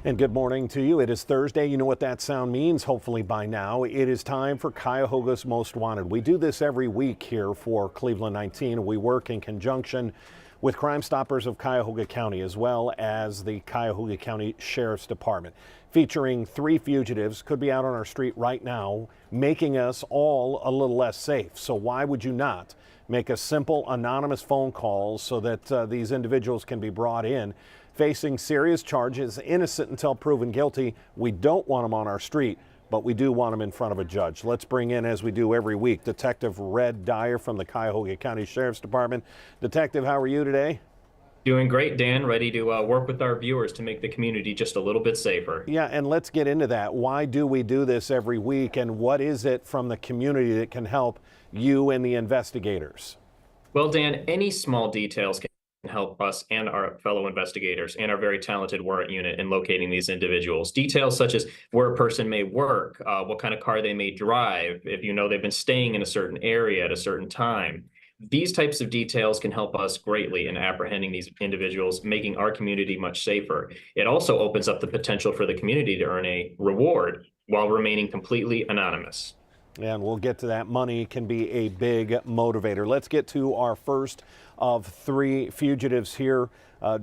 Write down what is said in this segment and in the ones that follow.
And good morning to you. It is Thursday. You know what that sound means, hopefully by now. It is time for Cuyahoga's Most Wanted. We do this every week here for Cleveland 19. We work in conjunction with Crime Stoppers of Cuyahoga County, as well as the Cuyahoga County Sheriff's Department, featuring 3 fugitives, could be out on our street right now, making us all a little less safe. So why would you not make a simple anonymous phone call so that these individuals can be brought in, facing serious charges, innocent until proven guilty? We don't want them on our street, but we do want them in front of a judge. Let's bring in, as we do every week, Detective Dyer from the Cuyahoga County Sheriff's Department. Detective, how are you today? Doing great, Dan. Ready to work with our viewers to make the community just a little bit safer. Yeah, and let's get into that. Why do we do this every week, and what is it from the community that can help you and the investigators? Well, Dan, any small details can help us and our fellow investigators and our very talented warrant unit in locating these individuals. Details such as where a person may work, what kind of car they may drive, if you know they've been staying in a certain area at a certain time. These types of details can help us greatly in apprehending these individuals, making our community much safer. It also opens up the potential for the community to earn a reward while remaining completely anonymous. And we'll get to that. Money can be a big motivator. Let's get to our first of 3 fugitives here.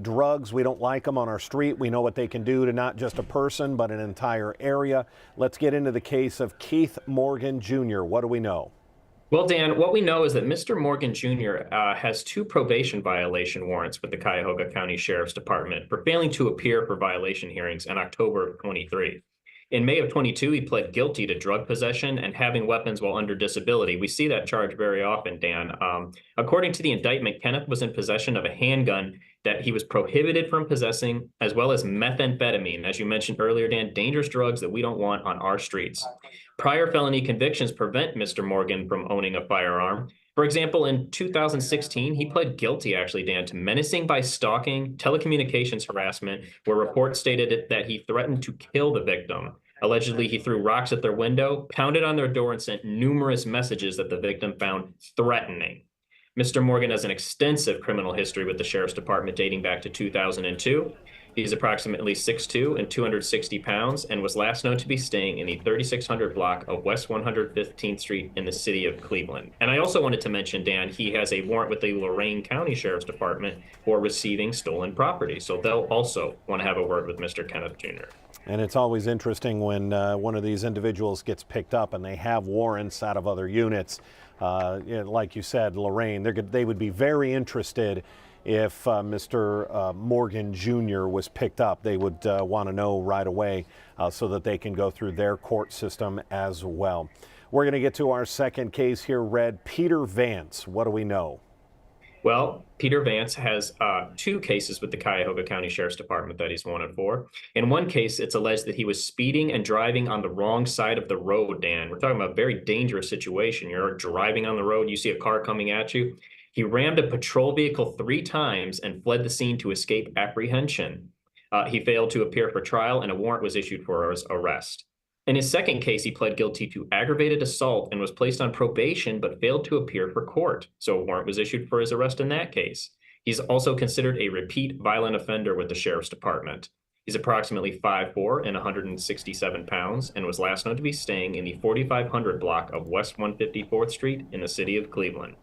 Drugs, we don't like them on our street. We know what they can do to not just a person, but an entire area. Let's get into the case of Keith Morgan Jr. What do we know? Well, Dan, what we know is that Mr. Morgan Jr. Has 2 probation violation warrants with the Cuyahoga County Sheriff's Department for failing to appear for violation hearings in October of 23. In May of 22, he pled guilty to drug possession and having weapons while under disability. We see that charge very often, Dan. According to the indictment, Kenneth was in possession of a handgun that he was prohibited from possessing, as well as methamphetamine, as you mentioned earlier, Dan, dangerous drugs that we don't want on our streets. Prior felony convictions prevent Mr. Morgan from owning a firearm. For example, in 2016, he pled guilty, actually, Dan, to menacing by stalking, telecommunications harassment, where reports stated that he threatened to kill the victim. Allegedly, he threw rocks at their window, pounded on their door, and sent numerous messages that the victim found threatening. Mr. Morgan has an extensive criminal history with the Sheriff's Department dating back to 2002. He's approximately 6'2" and 260 pounds and was last known to be staying in the 3600 block of West 115th Street in the city of Cleveland. And I also wanted to mention, Dan, he has a warrant with the Lorain County Sheriff's Department for receiving stolen property. So they'll also want to have a word with Mr. Kenneth Jr. And it's always interesting when one of these individuals gets picked up and they have warrants out of other units. Like you said, Lorain, they would be very interested if Mr. Morgan Jr. was picked up. They would want to know right away so that they can go through their court system as well. We're going to get to our second case here, Peter Vance. What do we know? Well, Peter Vance has 2 cases with the Cuyahoga County Sheriff's Department that he's wanted for. In one case, it's alleged that he was speeding and driving on the wrong side of the road, Dan. We're talking about a very dangerous situation. You're driving on the road, you see a car coming at you. He rammed a patrol vehicle 3 times and fled the scene to escape apprehension. He failed to appear for trial, and a warrant was issued for his arrest. In his second case, he pled guilty to aggravated assault and was placed on probation but failed to appear for court. So a warrant was issued for his arrest in that case. He's also considered a repeat violent offender with the Sheriff's Department. He's approximately 5'4" and 167 pounds and was last known to be staying in the 4500 block of West 154th Street in the city of Cleveland.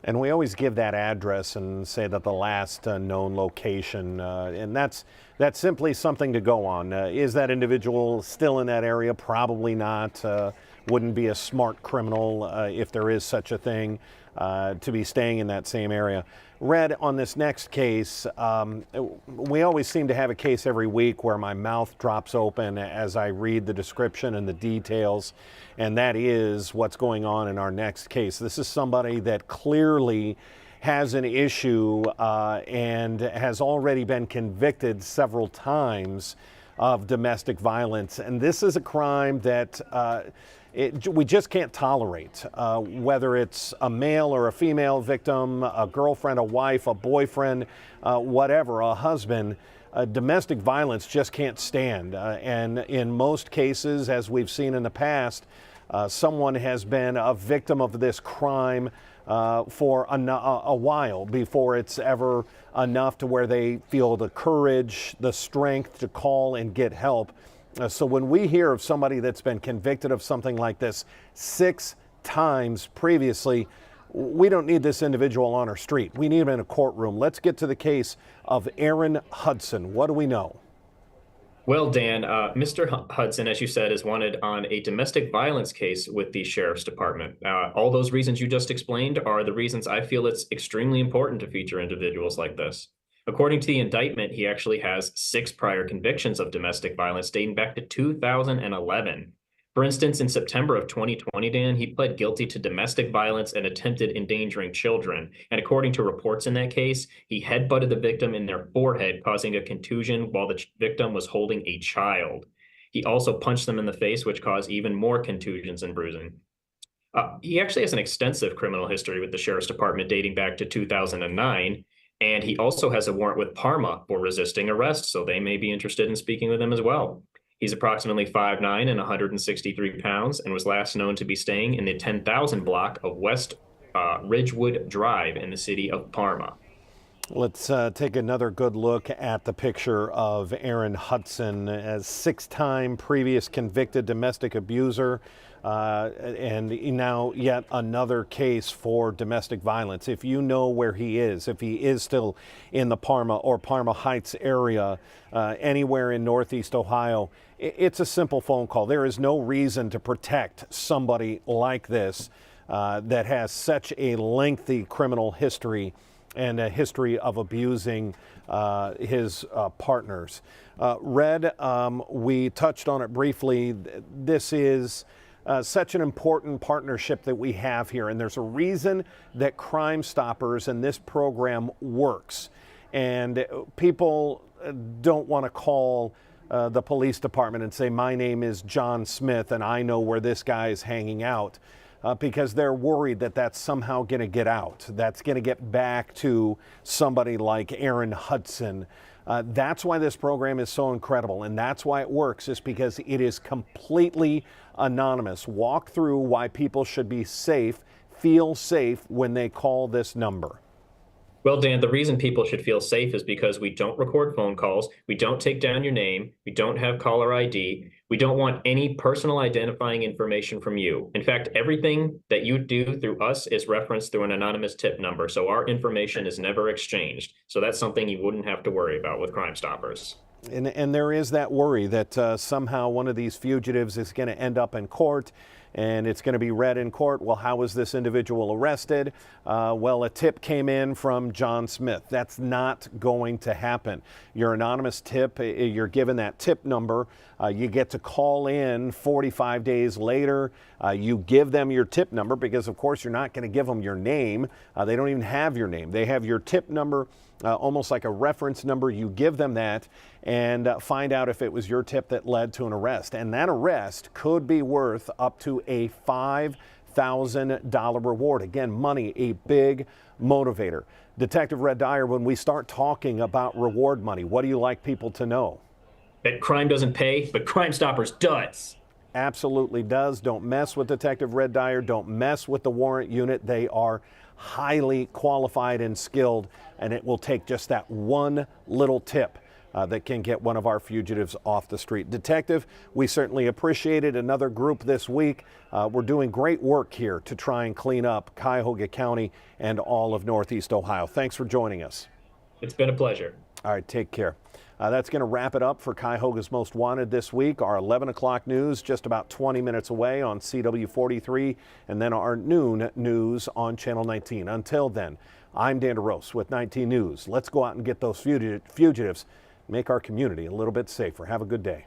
And we always give that address and say that the last known location, and that's simply something to go on. Is that individual still in that area? Probably not. Wouldn't be a smart criminal, if there is such a thing, to be staying in that same area. Red, on this next case, we always seem to have a case every week where my mouth drops open as I read the description and the details, and that is what's going on in our next case. This is somebody that clearly has an issue and has already been convicted several times of domestic violence, and this is a crime that we just can't tolerate, whether it's a male or a female victim, a girlfriend, a wife, a boyfriend, whatever, a husband. Domestic violence just can't stand. And in most cases, as we've seen in the past, someone has been a victim of this crime for a while before it's ever enough to where they feel the courage, the strength to call and get help. So when we hear of somebody that's been convicted of something like this 6 times previously, we don't need this individual on our street. We need him in a courtroom. Let's get to the case of Aaron Hudson. What do we know? Well, Dan, Mr. Hudson, as you said, is wanted on a domestic violence case with the sheriff's department. All those reasons you just explained are the reasons I feel it's extremely important to feature individuals like this. According to the indictment, he actually has 6 prior convictions of domestic violence dating back to 2011. For instance, in September of 2020, Dan, he pled guilty to domestic violence and attempted endangering children. And according to reports in that case, he headbutted the victim in their forehead, causing a contusion while the victim was holding a child. He also punched them in the face, which caused even more contusions and bruising. He actually has an extensive criminal history with the sheriff's department dating back to 2009. And he also has a warrant with Parma for resisting arrest, so they may be interested in speaking with him as well. He's approximately 5'9" and 163 pounds and was last known to be staying in the 10,000 block of West Ridgewood Drive in the city of Parma. Let's take another good look at the picture of Aaron Hudson, as 6-time previous convicted domestic abuser, and now yet another case for domestic violence. If you know where he is, if he is still in the Parma or Parma Heights area, anywhere in Northeast Ohio, it's a simple phone call. There is no reason to protect somebody like this that has such a lengthy criminal history and a history of abusing his partners. Red, we touched on it briefly. This is such an important partnership that we have here, and there's a reason that Crime Stoppers and this program works. And people don't want to call the police department and say, my name is John Smith and I know where this guy is hanging out. Because they're worried that that's somehow going to get out. That's going to get back to somebody like Aaron Hudson. That's why this program is so incredible, and that's why it works, is because it is completely anonymous. Walk through why people should be safe, feel safe when they call this number. Well, Dan, the reason people should feel safe is because we don't record phone calls, we don't take down your name, we don't have caller ID, we don't want any personal identifying information from you. In fact, everything that you do through us is referenced through an anonymous tip number, so our information is never exchanged. So that's something you wouldn't have to worry about with Crime Stoppers. And there is that worry that somehow one of these fugitives is going to end up in court, and it's going to be read in court, well, how was this individual arrested? Well, a tip came in from John Smith. That's not going to happen. Your anonymous tip, you're given that tip number. You get to call in 45 days later. You give them your tip number because, of course, you're not going to give them your name. They don't even have your name. They have your tip number, almost like a reference number. You give them that and find out if it was your tip that led to an arrest. And that arrest could be worth up to a $5,000 reward. Again, money, a big motivator. Detective Red Dyer, when we start talking about reward money, what do you like people to know? That crime doesn't pay, but Crime Stoppers does. Absolutely does. Don't mess with Detective Red Dyer. Don't mess with the warrant unit. They are highly qualified and skilled, and it will take just that one little tip that can get one of our fugitives off the street. Detective, we certainly appreciate it. Another group this week. We're doing great work here to try and clean up Cuyahoga County and all of Northeast Ohio. Thanks for joining us. It's been a pleasure. All right, take care. That's going to wrap it up for Cuyahoga's Most Wanted this week. Our 11 o'clock news just about 20 minutes away on CW43, and then our noon news on Channel 19. Until then, I'm Dan DeRose with 19 News. Let's go out and get those fugitives, make our community a little bit safer. Have a good day.